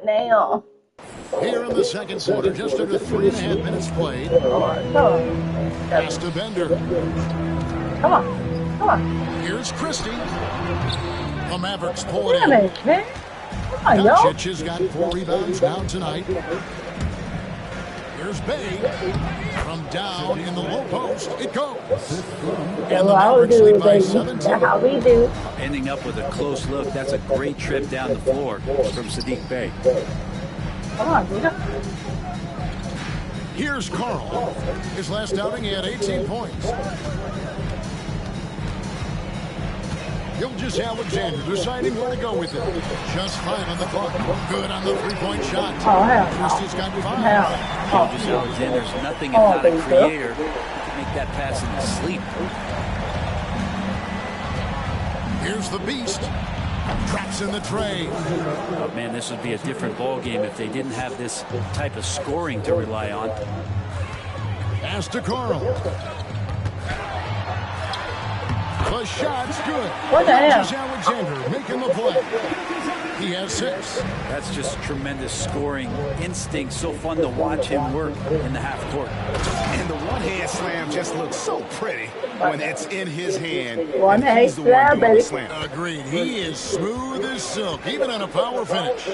now. Here in the second quarter, just under 3.5 minutes played. Pass to Bender. Come on. Come on. Here's Christie. The Mavericks pull it in. Man. Come on, yo. Doncic has got 4 rebounds now tonight. Here's Bay. From down in the low post, it goes. And the Mavericks lead by 17. That's how we do. Ending up with a close look. That's a great trip down the floor from Saddiq Bey. Come on, dude. Here's Carl. His last outing, he had 18 points. Gilgeous-Alexander deciding where to go with it. Just 5 on the clock. Good on the three-point shot. Oh, hell. Christie's got 5. Gilgeous-Alexander's nothing if not a creator. He can make that pass in his sleep. Here's the Beast. Traps in the tray. Oh, man, this would be a different ball game if they didn't have this type of scoring to rely on. Pass to Carl. The shot's good. What the hell? Alexander making the play. He has 6. That's just tremendous scoring instinct. So fun to watch him work in the half court. And the one-hand slam just looks so pretty when it's in his hand. One-hand slam, baby. Agreed. He is smooth as silk, even on a power finish.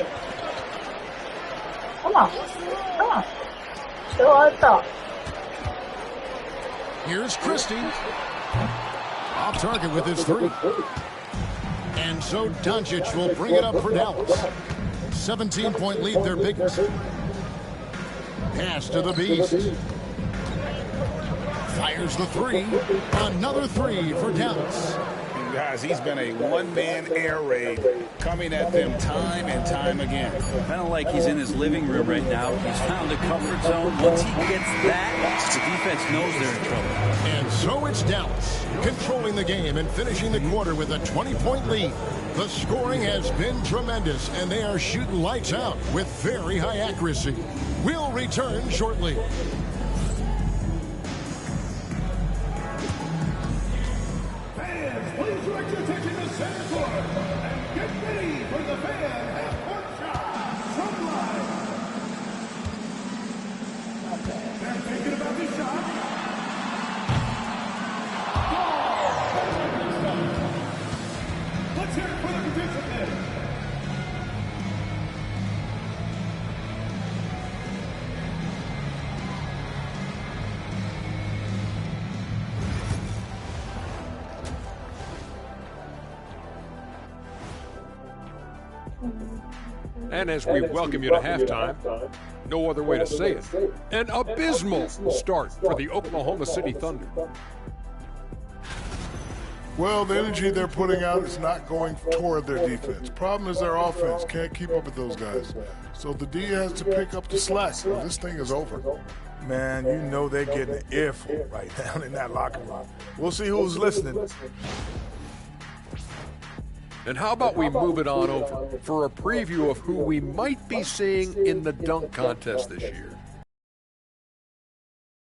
Come on. Come on. Show us up. Here's Christie. Off target with his 3. And so Doncic will bring it up for Dallas. 17-point lead, their biggest. Pass to the Beast. Fires the 3. Another 3 for Dallas. Guys, he's been a one-man air raid coming at them time and time again. Kind of like he's in his living room right now. He's found a comfort zone. Once he gets that, the defense knows they're in trouble. And so it's Dallas controlling the game and finishing the quarter with a 20-point lead. The scoring has been tremendous, and they are shooting lights out with very high accuracy. We'll return shortly. Fans, please direct your attention to center court and get ready for the fan half-court shot from live. They're thinking about the shot. Let's hear it for the participants. And as we welcome you to halftime, no other way to say it, an abysmal start for the Oklahoma City Thunder. Well, the energy they're putting out is not going toward their defense. Problem is their offense can't keep up with those guys. So the D has to pick up the slack. Well, this thing is over. Man, you know they're getting an earful right now in that locker room. We'll see who's listening. And how about we move it on over for a preview of who we might be seeing in the dunk contest this year.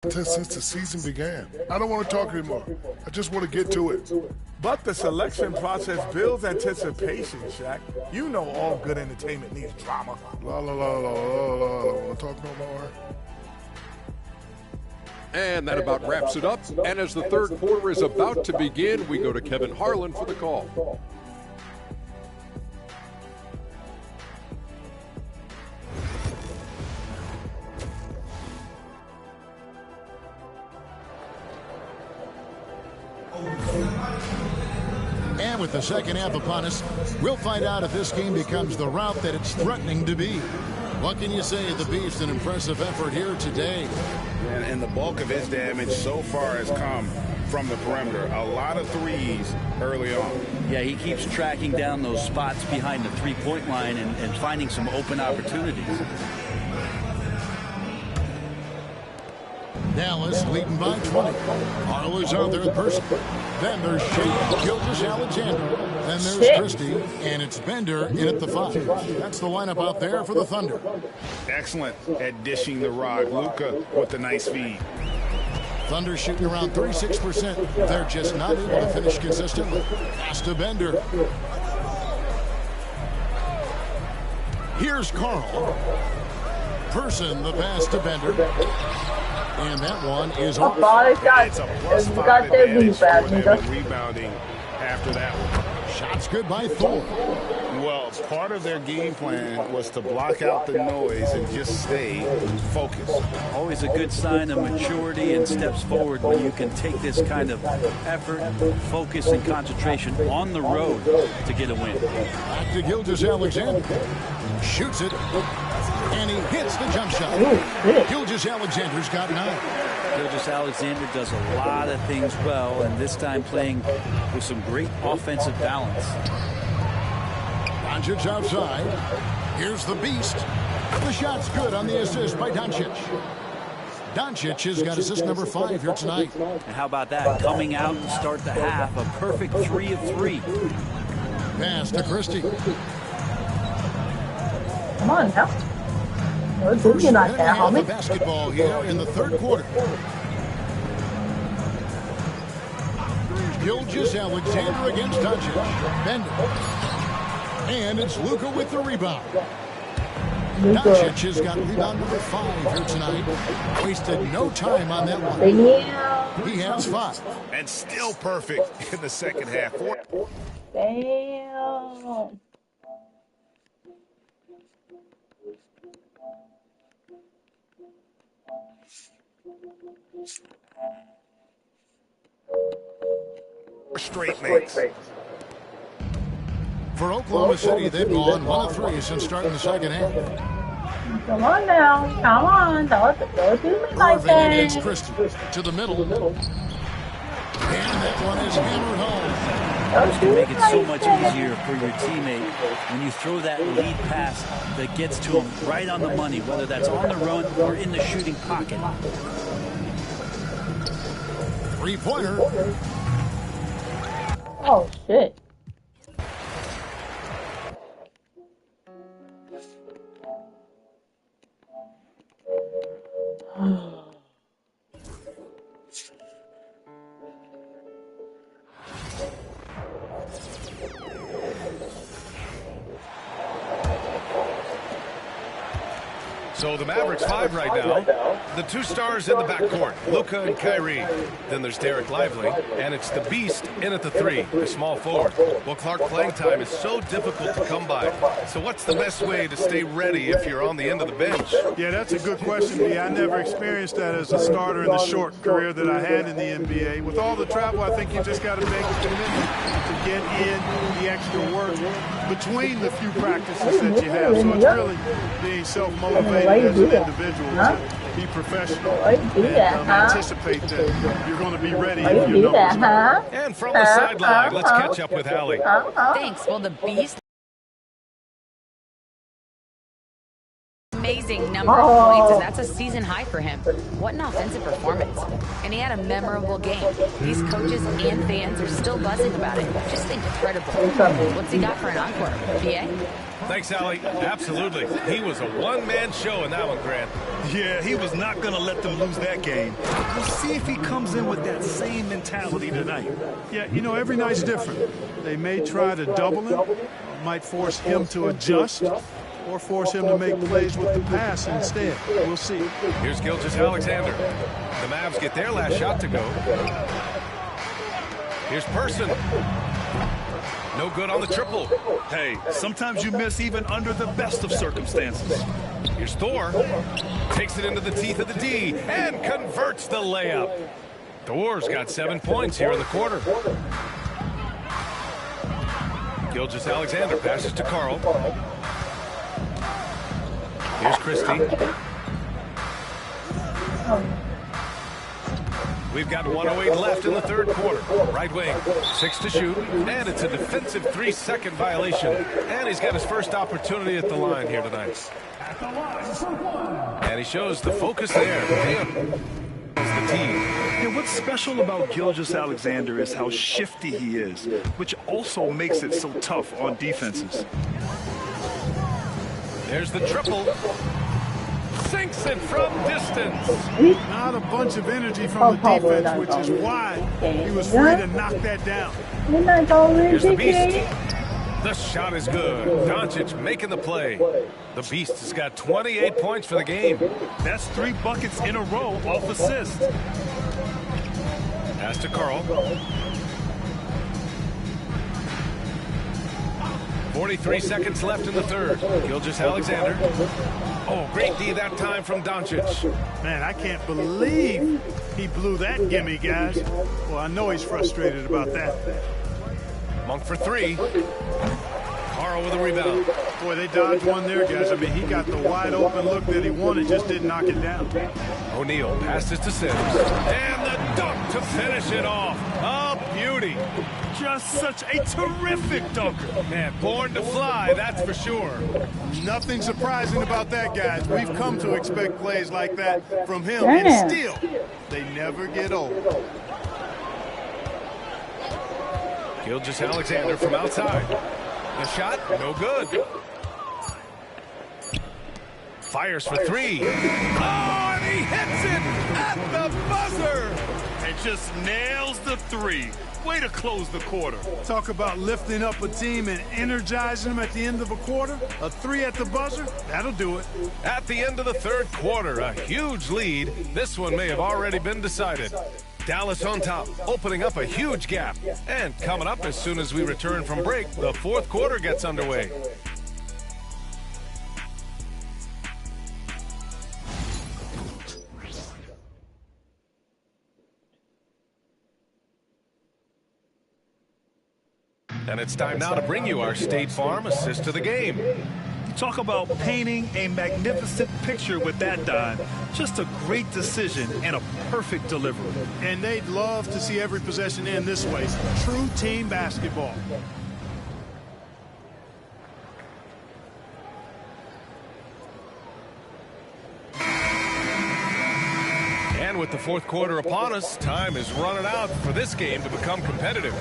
Since the season began. I don't want to talk anymore. I just want to get to it. But the selection process builds anticipation, Shaq. You know all good entertainment needs drama. La la la la la la. Want to talk no more? And that about wraps it up. And as the third quarter is about to begin, we go to Kevin Harlan for the call. And with the second half upon us, we'll find out if this game becomes the route that it's threatening to be. What can you say of the Beast? An impressive effort here today. And the bulk of his damage so far has come from the perimeter. A lot of threes early on. Yeah, he keeps tracking down those spots behind the three-point line and finding some open opportunities. Dallas leading by 20. Carl is out there in person. Then there's Shea, Gilgeous-Alexander. Then there's Christie, and it's Bender in at the 5. That's the lineup out there for the Thunder. Excellent at dishing the rock. Luka with the nice feed. Thunder shooting around 36%. They're just not able to finish consistently. Pass to Bender. Here's Carl. Person, the pass to Bender. And that one is off. It's a +5 advantage for them in rebounding after that one. Shot's good by Thor. Well, part of their game plan was to block out the noise and just stay focused. Always a good sign of maturity and steps forward when you can take this kind of effort, focus, and concentration on the road to get a win. Back to Gilgeous-Alexander. Shoots it. And he hits the jump shot. Gilgeous-Alexander's got 9. Gilgeous-Alexander does a lot of things well, and this time playing with some great offensive balance. Doncic outside. Here's the beast. The shot's good on the assist by Doncic. Doncic has got assist number 5 here tonight. And how about that? Coming out to start the half, a perfect 3 of 3. Pass to Christie. Come on now. First minute of the basketball here in the third quarter. Gilgeous-Alexander against Doncic. Bender. And it's Luka with the rebound. Doncic has got rebound number 5 here tonight. Wasted no time on that one. He has 5. And still perfect in the second half. Damn. Straight makes. For Oklahoma City, they've gone 1 of 3 since starting the second half. Come on now. Come on. Don't do me like Irving that. against Christie to the middle. And that one is hammered home. Those can make it so much easier for your teammate when you throw that lead pass that gets to him right on the money, whether that's on the run or in the shooting pocket. Three-pointer. Oh, shit. So the Mavericks 5 right now. The 2 stars in the backcourt, Luka and Kyrie. Then there's Derek Lively, and it's the Beast in at the 3, the small forward. Well, Clark, playing time is so difficult to come by. So what's the best way to stay ready if you're on the end of the bench? Yeah, that's a good question, B. I never experienced that as a starter in the short career that I had in the NBA. With all the travel, I think you just got to make a commitment to get in the extra work between the few practices that you have. So it's really being self-motivated as an individual to be professional and anticipate that you're going to be ready if you know. And from the sideline, let's catch up with Allie. Thanks. Well, the Beast. Amazing number of points, and that's a season high for him. What an offensive performance. And he had a memorable game. These coaches and fans are still buzzing about it. Just incredible. What's he got for an encore? BA? Thanks, Allie. Absolutely. He was a one-man show in that one, Grant. Yeah, he was not going to let them lose that game. We'll see if he comes in with that same mentality tonight. Yeah, you know, every night's different. They may try to double him, might force him to adjust, or force him to make plays with the pass instead. We'll see. Here's Gilgeous-Alexander. The Mavs get their last shot to go. Here's Person. No good on the triple. Hey, sometimes you miss even under the best of circumstances. Here's Thor. Takes it into the teeth of the D and converts the layup. Thor's got 7 points here in the quarter. Gilgeous-Alexander passes to Carl. Here's Christie. We've got 1:08 left in the third quarter. Right wing, 6 to shoot, and it's a defensive 3-second violation. And he's got his first opportunity at the line here tonight. And he shows the focus there. The team. And what's special about Gilgeous-Alexander is how shifty he is, which also makes it so tough on defenses. There's the triple. Sinks it from distance. Not a bunch of energy from the defense, which is why he was free to knock that down. Here's the Beast. The shot is good. Doncic making the play. The Beast has got 28 points for the game. That's 3 buckets in a row off assist. Pass to Carl. 43 seconds left in the third. Gilgeous-Alexander. Oh, great D that time from Doncic. Man, I can't believe he blew that gimme, guys. Well, I know he's frustrated about that. Monk for 3. Carl with a rebound. Boy, they dodged one there, guys. I mean, he got the wide open look that he wanted, just didn't knock it down. O'Neal passes to Sims. And the dunk to finish it off. A beauty. Just such a terrific dunker. Man, born to fly, that's for sure. Nothing surprising about that, guys. We've come to expect plays like that from him, Damn. and still, they never get old. Gilgeous-Alexander from outside. The shot, no good. Fires for 3. Oh, and he hits it at the buzzer. And just nails the 3. Way to close the quarter. Talk about lifting up a team and energizing them at the end of a quarter. A 3 at the buzzer, that'll do it. At the end of the third quarter, a huge lead. This one may have already been decided. Dallas on top, opening up a huge gap. And coming up as soon as we return from break, the fourth quarter gets underway. And it's time now to bring you our State Farm assist to the game. Talk about painting a magnificent picture with that dime. Just a great decision and a perfect delivery. And they'd love to see every possession end this way. True team basketball. And with the fourth quarter upon us, time is running out for this game to become competitive.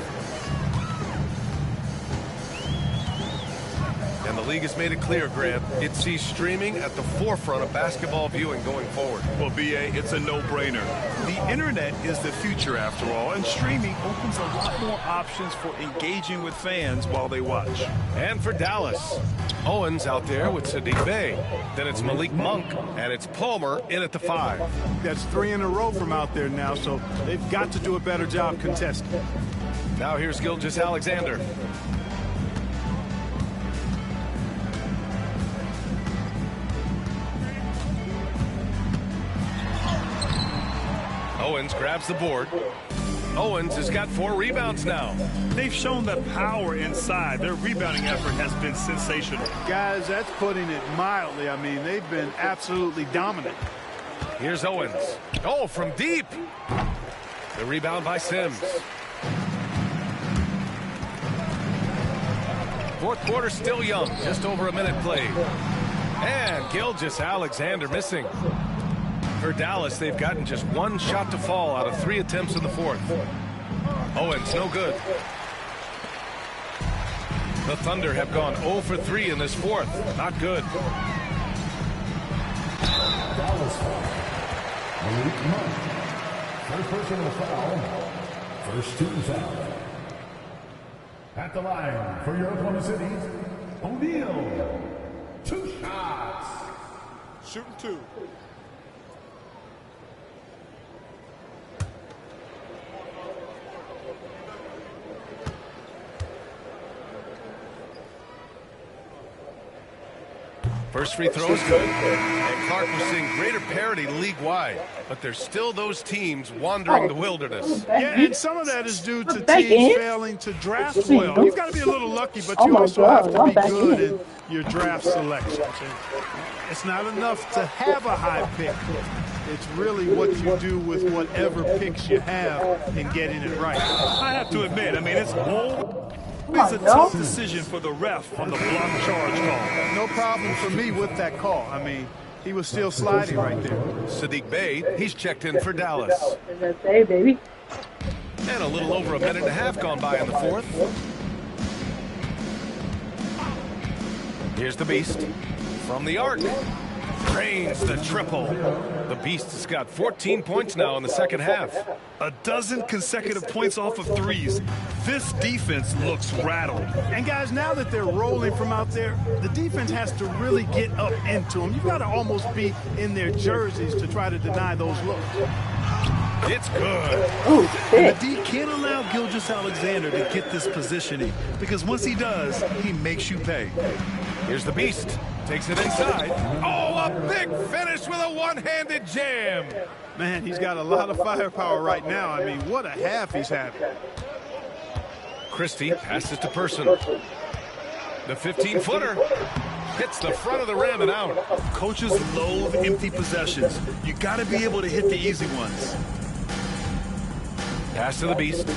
And the league has made it clear, Grant, it sees streaming at the forefront of basketball viewing going forward. Well, BA, it's a no-brainer. The internet is the future after all, and streaming opens a lot more options for engaging with fans while they watch. And for Dallas, Owens out there with Saddiq Bey. Then it's Malik Monk, and it's Palmer in at the 5. That's 3 in a row from out there now, so they've got to do a better job contesting. Now here's Gilgeous-Alexander. Owens grabs the board. Owens has got 4 rebounds now. They've shown the power inside. Their rebounding effort has been sensational. Guys, that's putting it mildly. I mean, they've been absolutely dominant. Here's Owens. Oh, from deep. The rebound by Sims. Fourth quarter still young. Just over a minute played. And Gilgeous-Alexander missing. For Dallas, they've gotten just 1 shot to fall out of 3 attempts in the fourth. Owens, no good. The Thunder have gone 0 for 3 in this fourth. Not good. Dallas foul. Malik Monk. First personal foul. First team foul. At the line for your Oklahoma City, O'Neal. 2 shots. Shooting 2. First free throw is good. And Clark was seeing greater parity league-wide. But there's still those teams wandering the wilderness. Yeah, and some of that is due to teams failing to draft well. You've got to be a little lucky, but you also have to be good in your draft selections. It's not enough to have a high pick. It's really what you do with whatever picks you have in getting it right. I have to admit, I mean, it's always a tough decision for the ref on the block charge call. No problem for me with that call. I mean, he was still sliding right there. Saddiq Bey, he's checked in for Dallas. Hey, baby. And a little over a minute and a half gone by in the fourth. Here's the Beast from the arc. Drains the triple. The Beast has got 14 points now in the second half. A dozen consecutive points off of threes. This defense looks rattled. And guys, now that they're rolling from out there, the defense has to really get up into them. You've got to almost be in their jerseys to try to deny those looks. It's good. And the D can't allow Gilgeous-Alexander to get this positioning, because once he does, he makes you pay. Here's the Beast. Takes it inside. Oh, a big finish with a one-handed jam. Man, he's got a lot of firepower right now. I mean, what a half he's having. Christie passes to Person. The 15-footer hits the front of the rim and out. Coaches loathe empty possessions. You got to be able to hit the easy ones. Pass to the Beast.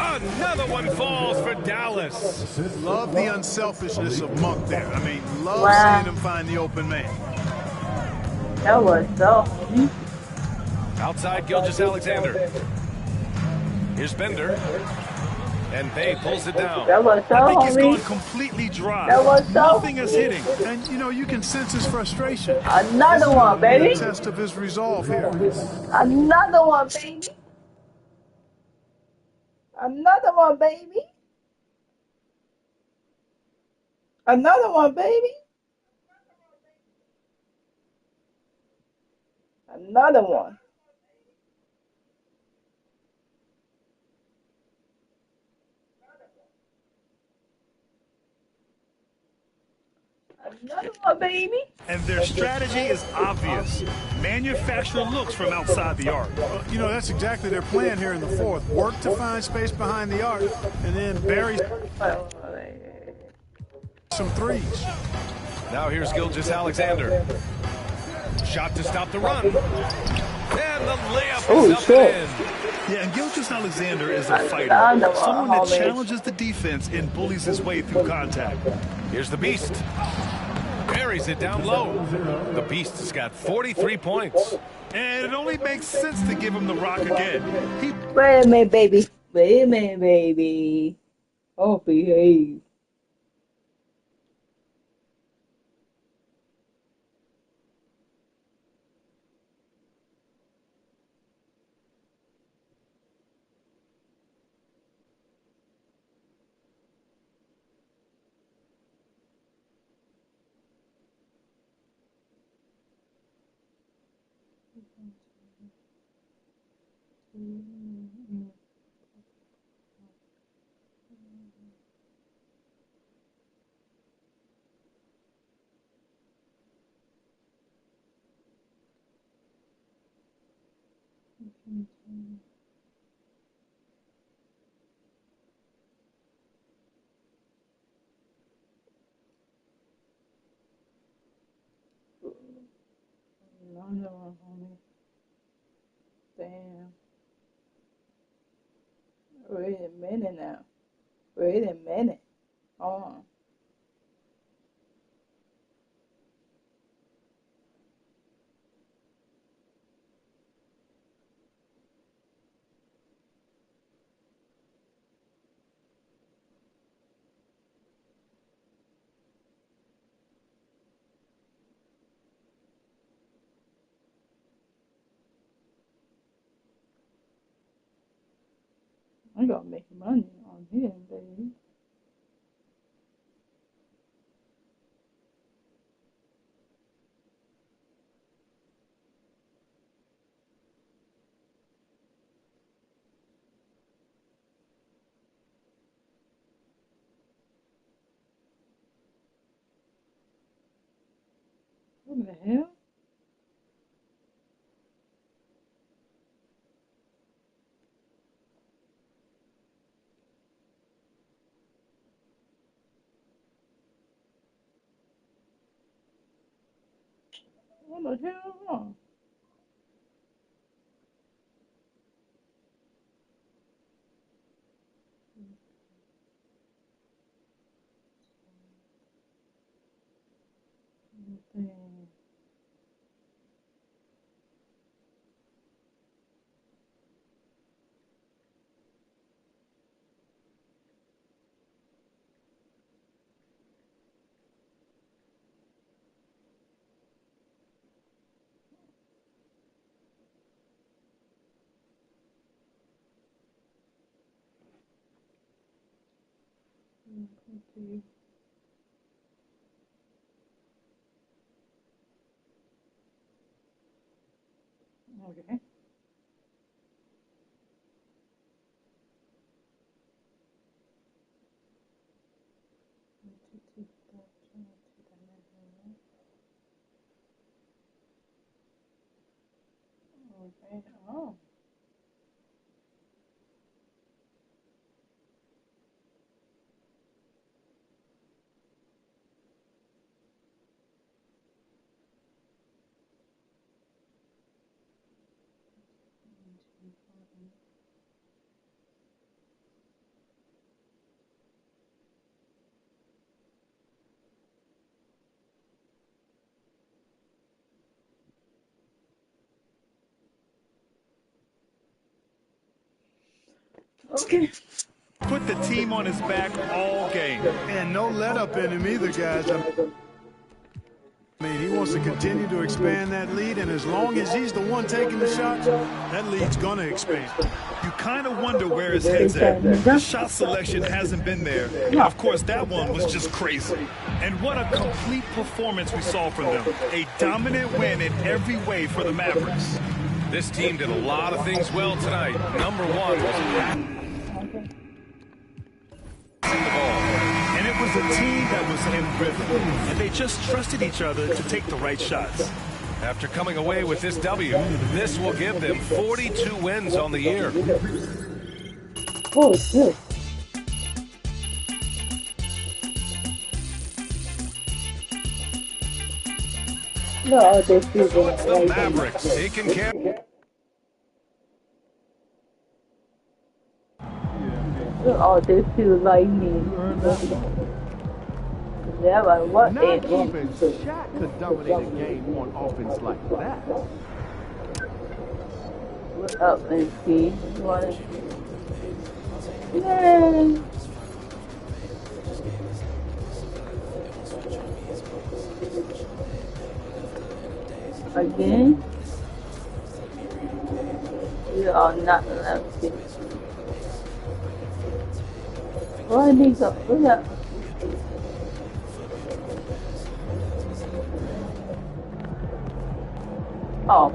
Another one falls for Dallas. Love the unselfishness of Monk there. I mean, love seeing him find the open man. That was so. Outside Gilgeous-Alexander. Here's Bender. And Bay pulls it down. That was so, I think he's homie. gone completely dry. That was so. Nothing is hitting. And, you know, you can sense his frustration. Another one, baby. A test of his resolve here. Another one, baby. Another one, baby. Another one, baby. Another one. Another one, baby. And their strategy is obvious. Manufacture looks from outside the arc. Well, you know, that's exactly their plan here in the fourth. Work to find space behind the arc, and then bury some threes. Now here's Gilgeous-Alexander. Shot to stop the run. And the layup is up and in. Yeah, and Gilgeous-Alexander is a fighter. Someone that challenges the defense and bullies his way through contact. Here's the Beast. Buries it down low. The Beast has got 43 points. And it only makes sense to give him the rock again. Wait a minute, baby. Wait a minute, baby. Oh, behave. Another one, homie. Damn. Wait a minute now. Wait a minute. Hold on. I gotta make money on him, baby. What the hell? What the hell? Damn. Okay. Okay. Oh. Okay. Put the team on his back all game. And no let up in him either, guys. I mean, he wants to continue to expand that lead, and as long as he's the one taking the shots, that lead's going to expand. You kind of wonder where his head's at. The shot selection hasn't been there. And of course, that one was just crazy. And what a complete performance we saw from them. A dominant win in every way for the Mavericks. This team did a lot of things well tonight. Number one was the ball. And it was a team that was in rhythm. And they just trusted each other to take the right shots. After coming away with this W, this will give them 42 wins on the year. Oh, it's good. No, they feel So it's the Mavericks taking care. Oh, they feel like me. Yeah, but what Not even Shaq could dominate a game on offense like that. What up, NC? You wanna... Yay! Again? You are not left. Oh, I need to put up. Oh.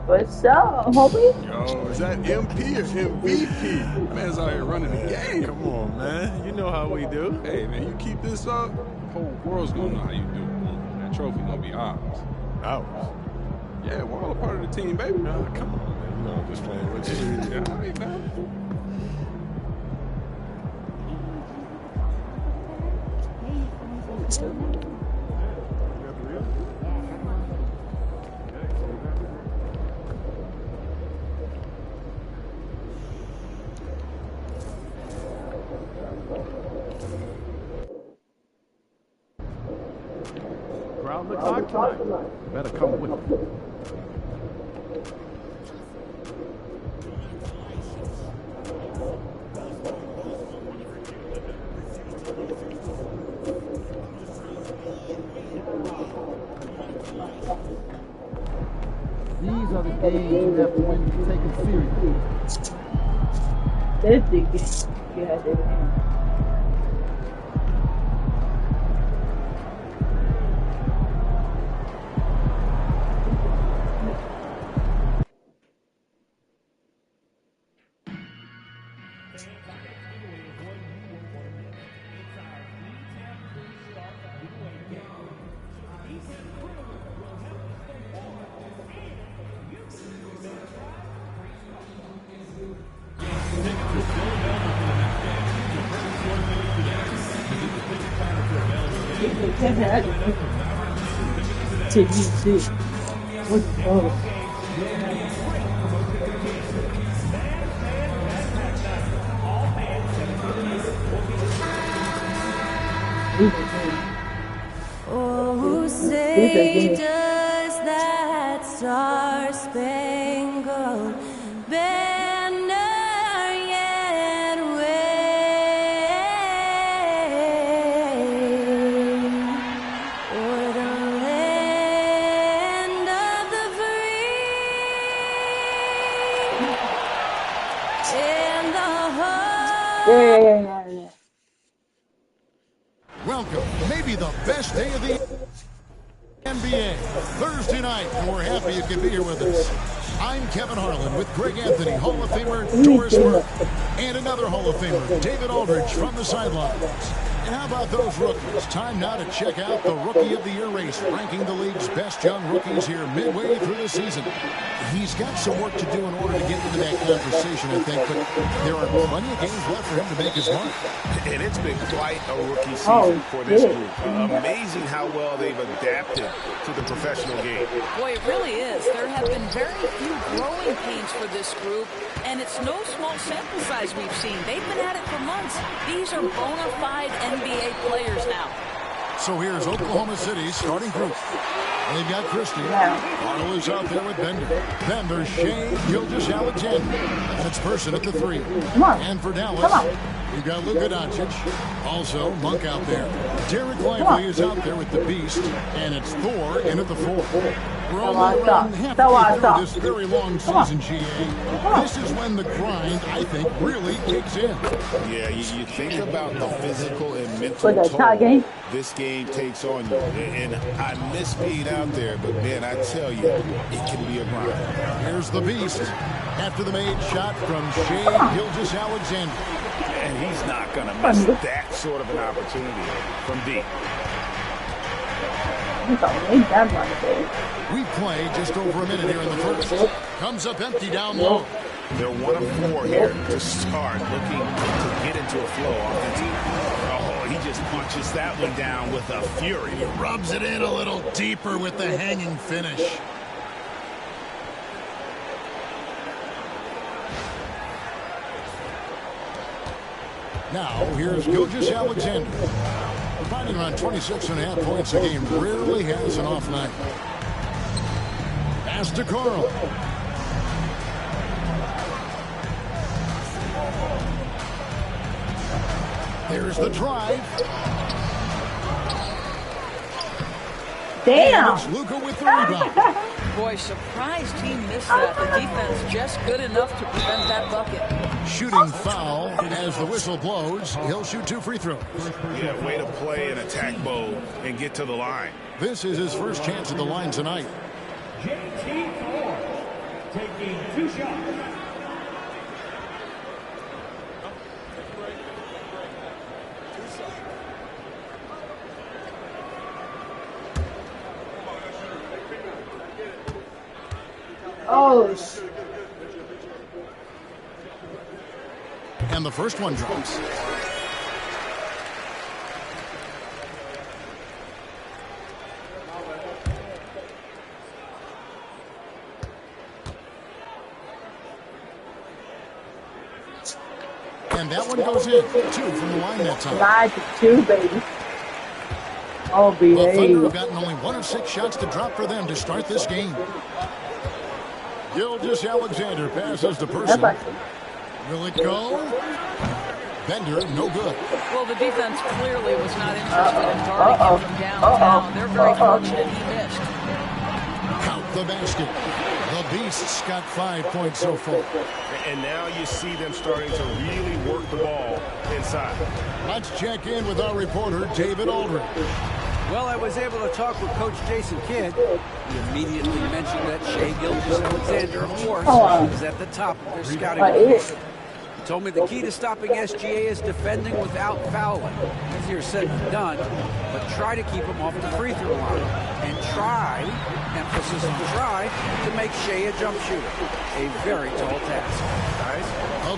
What's up, homie? Yo, is that MP or MVP? Man's out here running the game. Come on, man. You know how we do. Hey, man, you keep this up, the whole world's gonna know how you do it, man. That trophy gonna be ours. Ours? Yeah, we're all a part of the team, baby. Nah, come on, man. You know I'm just playing with you. Yeah, all right, man. Crowd looks hot tonight. Better come with me. These are the games you have to win to take it serious. That's the game. Yeah, they can. TVC. What's wrong? Oh, say does that star-spangled banner yet wave o'er the land of the free and the heart? Yeah. the best day of the NBA, Thursday night, and we're happy you could be here with us. I'm Kevin Harlan with Greg Anthony, Hall of Famer Doris Burke, and another Hall of Famer, David Aldridge, from the sidelines. And how about those rookies? Time now to check out the Rookie of the Year race, ranking the league's best young rookies here midway through the season. He's got some work to do in order to get into that conversation, I think, but there are plenty of games left for him to make his mark. And it's been quite a rookie season for this group. Amazing how well they've adapted to the professional game. Boy, it really is. There have been very few growing pains for this group, and it's no small sample size we've seen. They've been at it for months. These are bona fide NBA players now. So here's Oklahoma City's starting group. They've got Christie. Arnold is out there with Bender. Bender, Shea, Gilgeous-Alexander. That's Person at the 3. And for Dallas, we've got Luka Doncic. Also, Monk out there. Derek Lively is out there with the Beast. And it's Thor in at the 4. We're only around halfway through this very long season, GA. This is when the grind, I think, really kicks in. Yeah, you think about the physical and mental toll this game takes on you. And I miss being out there, but man, I tell you, it can be a grind. Here's the Beast after the made shot from Shea Gilgeous-Alexander. And he's not going to miss that sort of an opportunity from deep. We play just over a minute here in the first. Comes up empty down low. They're 1 of 4 here to start, looking to get into a flow offensively. Oh, he just punches that one down with a fury. He rubs it in a little deeper with the hanging finish. Now, here's Gilgeous-Alexander. Providing around 26.5 points a game, rarely has an off night. Pass to Carl. There's the drive. Damn. Luka with the rebound. Boy, surprised he missed that. The defense just good enough to prevent that bucket. Shooting foul as the whistle blows. He'll shoot 2 free throws. Yeah, way to play in attack mode and get to the line. This is his first chance at the line tonight. JT Thor taking 2 shots. Oh, and the first one drops. And that one goes in. 2 from the line that time. 9-2, baby. Oh, The Thunder behave. have gotten only 1 of 6 shots to drop for them to start this game. Gilgeous-Alexander passes to Person. Will it go? Bender, no good. Well, the defense clearly was not interested in guarding him from downtown. They're very fortunate he missed. Count the basket. The Beasts got 5 points so far. And now you see them starting to really work the ball inside. Let's check in with our reporter, David Aldridge. Well, I was able to talk with Coach Jason Kidd. He immediately mentioned that Shea Gilgeous-Alexander, of course, is at the top of their scouting report. He told me the key to stopping SGA is defending without fouling. Easier said than done, but try to keep him off the free throw line. And try, emphasis on try, to make Shea a jump shooter. A very tall task. Guys?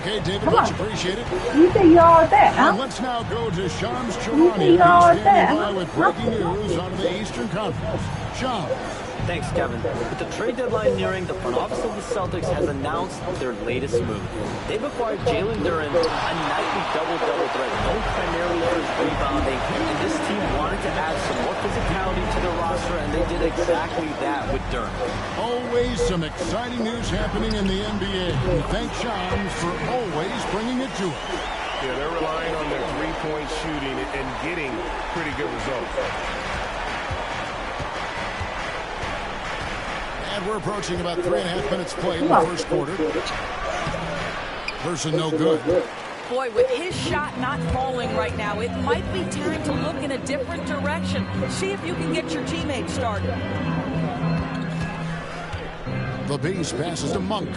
Okay, David, much appreciated. You think you're all that, huh? And let's now go to Shams You Charania. think you're all He's standing by that? with breaking news out of the Eastern Conference. Shams. Thanks, Kevin. With the trade deadline nearing, the front office of the Celtics has announced their latest move. They've acquired Jalen Duren, a nightly double-double threat known primarily for his rebounding, and this team wanted to add some more physicality to their roster, and they did exactly that with Duren. Always some exciting news happening in the NBA. We thank Shams for always bringing it to us. Yeah, they're relying on their three-point shooting and getting pretty good results. And we're approaching about 3.5 minutes played in the first quarter. Person no good. Boy, with his shot not falling right now, it might be time to look in a different direction. See if you can get your teammates started. The Beast passes to Monk.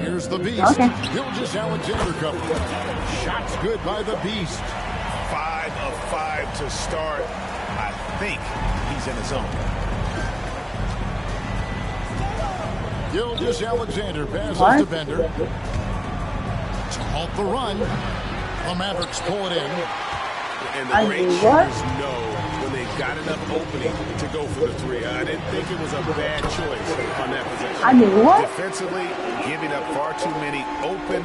Here's the Beast. Gilgeous-Alexander cover. Shots good by the Beast. 5 of 5 to start. I think he's in his zone. Gilgeous-Alexander passes to Bender. To halt the run. The Mavericks pull it in. And the great shooters know when they've got enough opening to go for the three. I didn't think it was a bad choice on that possession. Defensively, giving up far too many open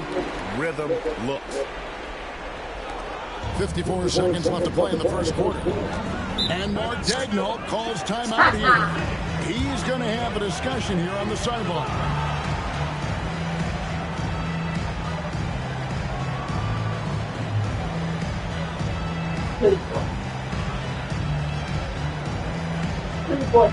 rhythm looks. 54 seconds left to play in the first quarter. And Mark Daigneault calls timeout here. He's going to have a discussion here on the sideline. Good boy.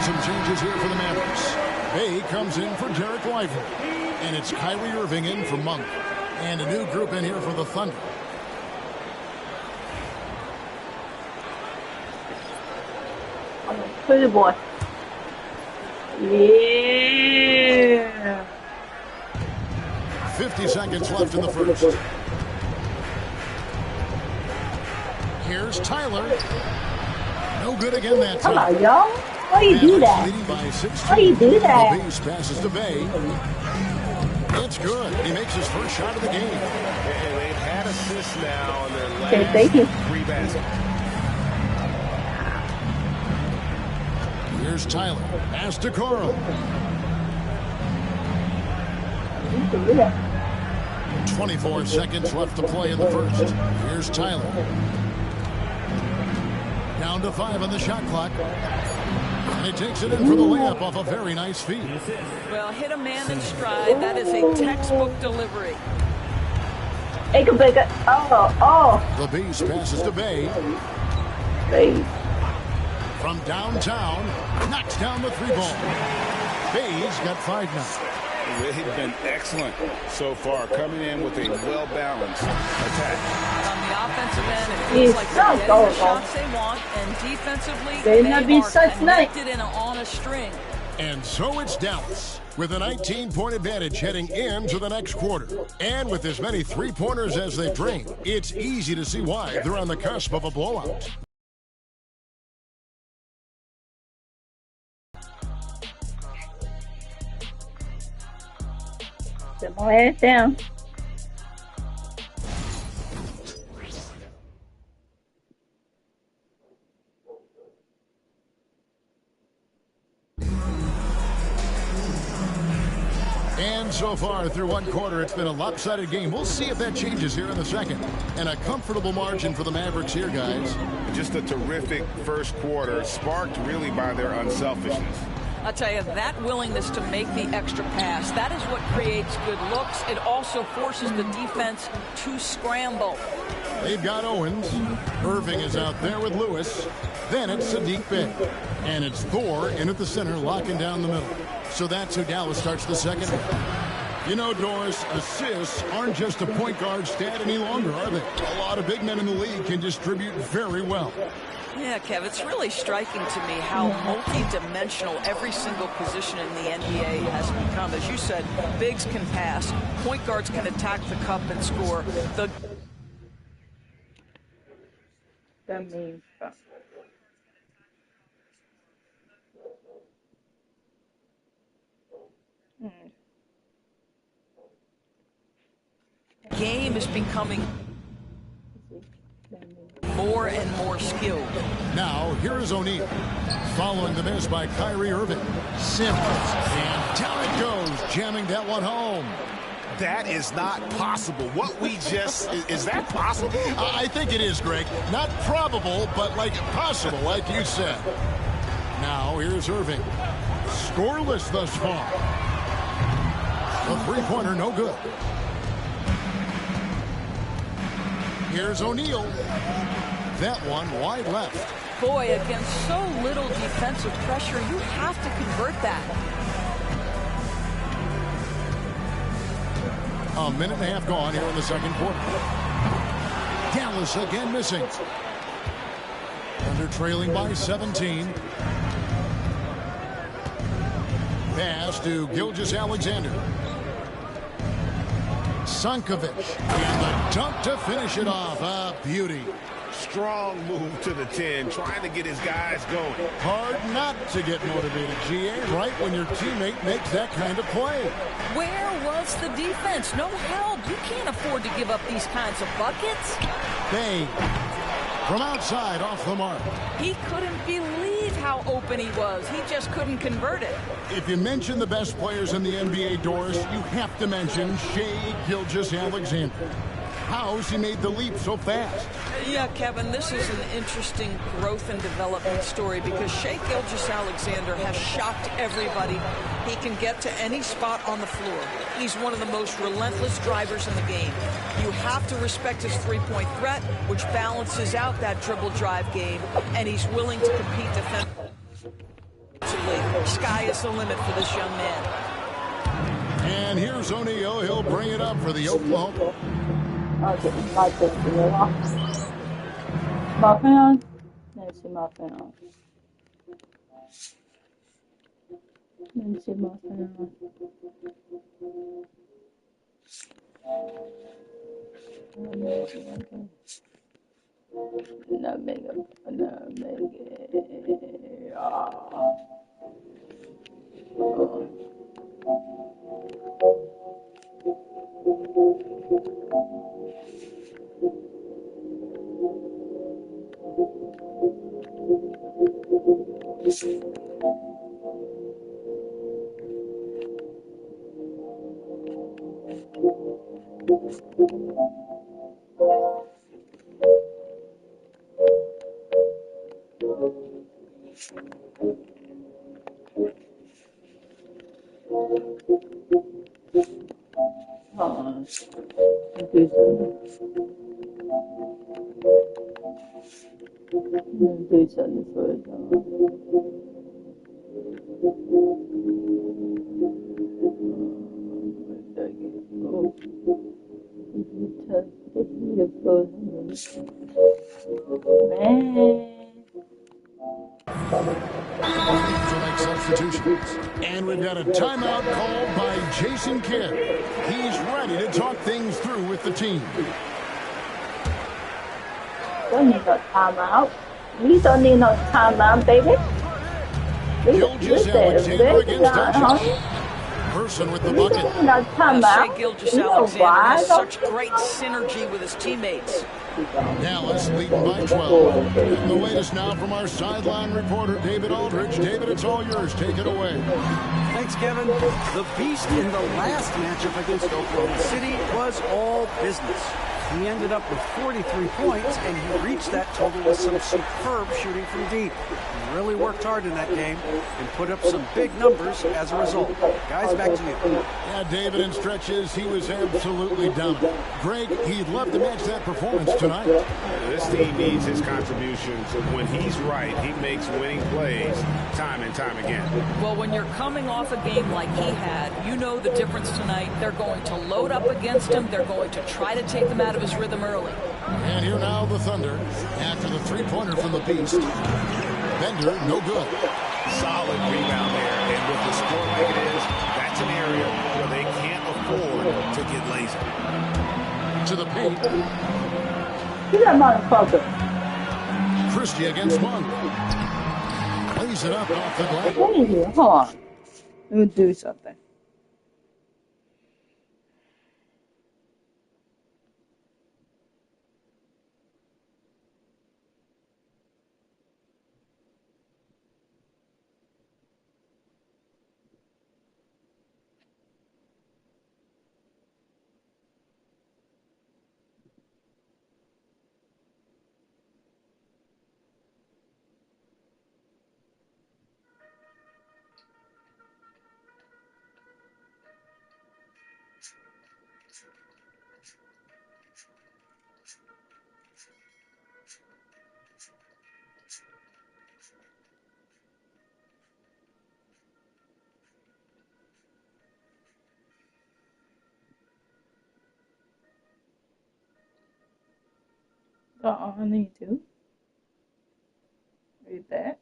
Some changes here for the Mavericks. Bay comes in for Derek Lively. And it's Kyrie Irving in for Monk. And a new group in here for the Thunder. Pretty boy. Yeah. 50 seconds left in the first. Here's Tyler. No good again that time. Come on, y'all. Why do you do that? Why do you do that? The Beast passes to Bay. It's good. He makes his first shot of the game. And they've had assists now on their last thank you. 3 baskets. Here's Tyler. Pass to Coral. 24 seconds left to play in the first. Here's Tyler. Down to 5 on the shot clock. And he takes it in for the layup off a very nice feed. Well, hit a man in stride. That is a textbook delivery. Take a big. Oh. The Beast passes to Bay. Bay. From downtown, knocks down the 3 ball. Bay's got 5 now. They've been excellent so far, coming in with a well-balanced attack. On the offensive end, it feels like they're getting the shots they want, and defensively, they are connected and on a string. And so it's Dallas with a 19-point advantage heading into the next quarter. And with as many 3-pointers as they bring, it's easy to see why they're on the cusp of a blowout. Put my ass down. And so far through one quarter, it's been a lopsided game. We'll see if that changes here in the second. And a comfortable margin for the Mavericks here, guys. Just a terrific first quarter, sparked really by their unselfishness. I'll tell you, that willingness to make the extra pass, that is what creates good looks. It also forces the defense to scramble. They've got Owens. Irving is out there with Lewis. Then it's Sadiq Bey. And it's Thor in at the center, locking down the middle. So that's who Dallas starts the second. You know, Doris, assists aren't just a point guard stat any longer, are they? A lot of big men in the league can distribute very well. Yeah, Kev, it's really striking to me how multi-dimensional every single position in the NBA has become. As you said, bigs can pass, point guards can attack the cup and score. That means game is becoming more and more skilled. Now, here is O'Neal. Following the miss by Kyrie Irving. Simmons. And down it goes, jamming that one home. That is not possible. What we just... Is that possible? I think it is, Greg. Not probable, but like possible, like you said. Now, here's Irving. Scoreless thus far. The three-pointer, no good. Here's O'Neal. That one wide left. Boy, against so little defensive pressure, you have to convert that. A minute and a half gone here in the second quarter. Dallas again missing. Under trailing by 17. Pass to Gilgeous-Alexander. Sankovic. And the dunk to finish it off. A beauty. Strong move to the 10, trying to get his guys going. Hard not to get motivated, GA, right when your teammate makes that kind of play. Where was the defense? No help. You can't afford to give up these kinds of buckets. Bang. From outside, off the mark. He couldn't believe how open he was. He just couldn't convert it. If you mention the best players in the NBA, Doris, you have to mention Shai Gilgeous-Alexander. How's he made the leap so fast? Yeah, Kevin, this is an interesting growth and development story because Shai Gilgeous-Alexander has shocked everybody. He can get to any spot on the floor. He's one of the most relentless drivers in the game. You have to respect his three-point threat, which balances out that dribble drive game, and he's willing to compete defensively. Sky is the limit for this young man. And here's O'Neal. He'll bring it up for the Oklahoma. 麻烦啊，那是麻烦啊，那是麻烦啊。那没个啊。对称的说一下。To make substitutions. And we've got a timeout called by Jason Kidd. He's ready to talk things through with the team. Don't need no timeout. We don't need no timeout, baby. Gilgeous-Alexander against Doncic. Person with the bucket. Shai Gilgeous-Alexander has such great synergy with his teammates. Dallas leading by 12. And the latest now from our sideline reporter, David Aldridge. David, it's all yours. Take it away. Thanks, Kevin. The Beast in the last matchup against Oklahoma City was all business. He ended up with 43 points, and he reached that total with some superb shooting from deep. He really worked hard in that game and put up some big numbers as a result. Guys, back to you. Yeah, David, in stretches, he was absolutely dominant. Greg, he'd love to match that performance tonight. This team needs his contributions. When he's right, he makes winning plays time and time again. Well, when you're coming off a game like he had, you know the difference tonight. They're going to load up against him. They're going to try to take him out of his rhythm early. And here now the Thunder after the three-pointer from the Beast. Bender, no good. Solid rebound there, and with the score like it is, that's an area where they can't afford to get lazy. To the paint. Get that motherfucker. Christie against Monk. Lays it up off the glass. What are you doing? Hold on. Let me do something. I need to read that.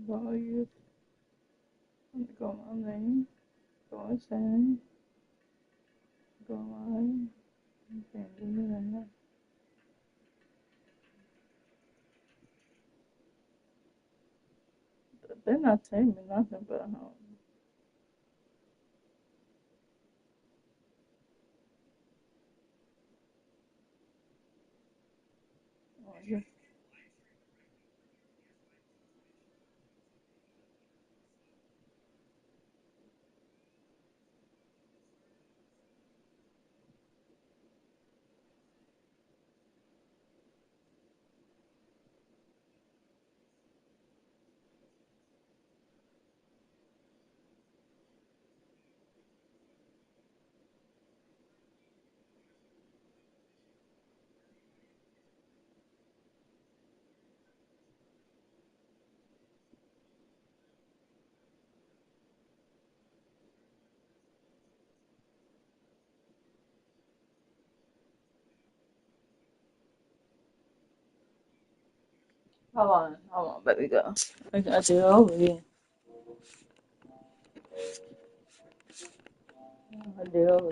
Volume. Go on there. Go outside. Go on. They're not telling me nothing but how. Oh, yeah. Hold on, baby girl. I got you over here. I do over